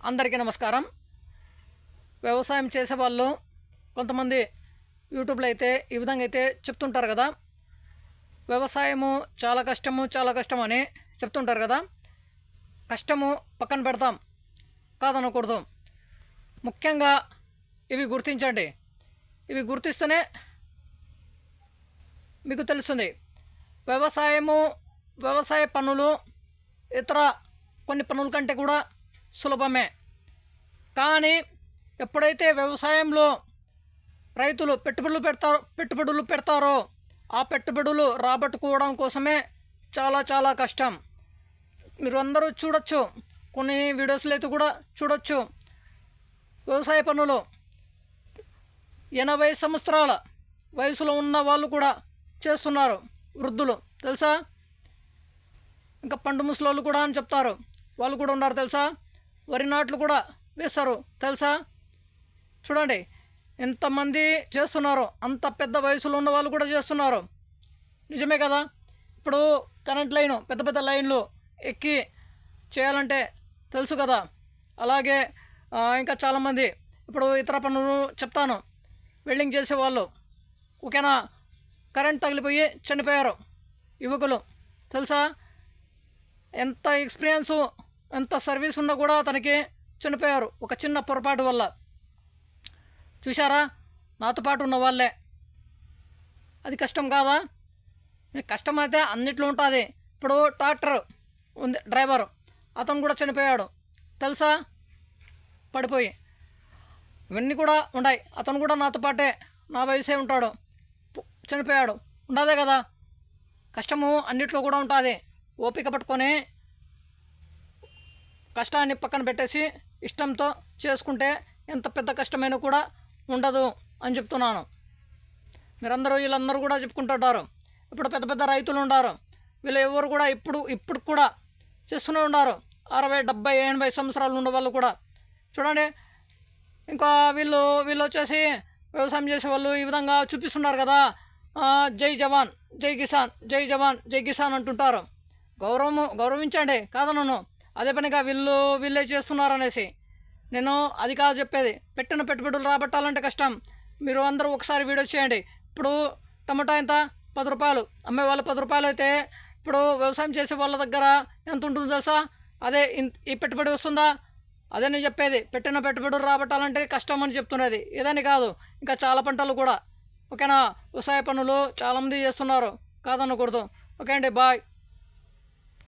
అందరికీ నమస్కారం. వ్యవసాయం చేసేవాళ్ళు కొంతమంది యూట్యూబ్లో అయితే ఈ విధంగా అయితే చెప్తుంటారు కదా, వ్యవసాయము చాలా కష్టం అని చెప్తుంటారు కదా. కష్టము పక్కన పెడతాం, కాదనకూడదు. ముఖ్యంగా ఇవి గుర్తించండి. ఇవి గుర్తిస్తేనే మీకు తెలుస్తుంది. వ్యవసాయ పనులు ఇతర కొన్ని పనుల కంటే కూడా సులభమే. కానీ ఎప్పుడైతే వ్యవసాయంలో రైతులు పెట్టుబడులు పెడతారో ఆ పెట్టుబడులు రాబట్టుకోవడం కోసమే చాలా కష్టం. మీరు అందరూ చూడొచ్చు, కొన్ని వీడియోస్లో అయితే కూడా చూడొచ్చు. వ్యవసాయ పనులు 80 సంవత్సరాల వయసులో ఉన్న వాళ్ళు కూడా చేస్తున్నారు, వృద్ధులు తెలుసా. ఇంకా పండు ముసలోళ్ళు కూడా అని చెప్తారు, వాళ్ళు కూడా ఉన్నారు తెలుసా. వరి నాట్లు కూడా వేస్తారు తెలుసా. చూడండి ఎంతమంది చేస్తున్నారు, అంత పెద్ద వయసులో ఉన్న వాళ్ళు కూడా చేస్తున్నారు. నిజమే కదా. ఇప్పుడు కరెంట్ లైను పెద్ద లైన్లు ఎక్కి చేయాలంటే తెలుసు కదా. అలాగే ఇంకా చాలామంది ఇప్పుడు ఇతర పనులు చెప్తాను. వెల్డింగ్ చేసేవాళ్ళు ఓకేనా, కరెంట్ తగిలిపోయి చనిపోయారు యువకులు తెలుసా. ఎంత ఎక్స్పీరియన్సు ఎంత సర్వీస్ ఉన్నా కూడా అతనికి చనిపోయారు ఒక చిన్న పొరపాటు వల్ల. చూశారా, నాతో పాటు ఉన్న వాళ్ళే. అది కష్టం కాదా? కష్టం అయితే అన్నిట్లో ఉంటుంది. ఇప్పుడు ట్రాక్టర్ ఉంది, డ్రైవరు అతను కూడా చనిపోయాడు తెలుసా, పడిపోయి. ఇవన్నీ కూడా ఉన్నాయి. అతను కూడా నాతో పాటే, నా వయసే ఉంటాడు, చనిపోయాడు. ఉండదే కదా. కష్టము అన్నిట్లో కూడా ఉంటుంది. ఓపిక పట్టుకొని కష్టాన్ని పక్కన పెట్టేసి ఇష్టంతో చేసుకుంటే ఎంత పెద్ద కష్టమైనా కూడా ఉండదు అని చెప్తున్నాను. వీళ్ళందరూ కూడా చెప్పుకుంటుంటారు. ఇప్పుడు పెద్ద రైతులు ఉన్నారు, వీళ్ళు ఎవరు కూడా ఇప్పుడు కూడా చేస్తూనే ఉన్నారు. 60, 70, 80 సంవత్సరాలు ఉన్న వాళ్ళు కూడా చూడండి. ఇంకా వీళ్ళు వచ్చేసి వ్యవసాయం చేసేవాళ్ళు ఈ విధంగా చూపిస్తున్నారు కదా, జై జవాన్ జై కిసాన్, జై జవాన్ జై కిసాన్ అంటుంటారు. గౌరవించండి, కాదనను. అదే పనిగా వీళ్ళే చేస్తున్నారు అనేసి నేను అది కాదు చెప్పేది. పెట్టిన పెట్టుబడులు రాబట్టాలంటే కష్టం. మీరు అందరూ ఒకసారి వీడియో చేయండి. ఇప్పుడు టమాటా ఎంత 10 రూపాయలు, అమ్మే వాళ్ళు 10 రూపాయలు అయితే ఇప్పుడు వ్యవసాయం చేసే వాళ్ళ దగ్గర ఎంత ఉంటుందో తెలుసా. అదే ఈ పెట్టుబడి వస్తుందా? అదే నేను చెప్పేది. పెట్టిన పెట్టుబడులు రాబట్టాలంటే కష్టం అని చెప్తున్నది, ఇదని కాదు. ఇంకా చాలా పంటలు కూడా ఓకేనా. వ్యవసాయ పనులు చాలామంది చేస్తున్నారు, కాదనకూడదు. ఓకే అండి, బాయ్.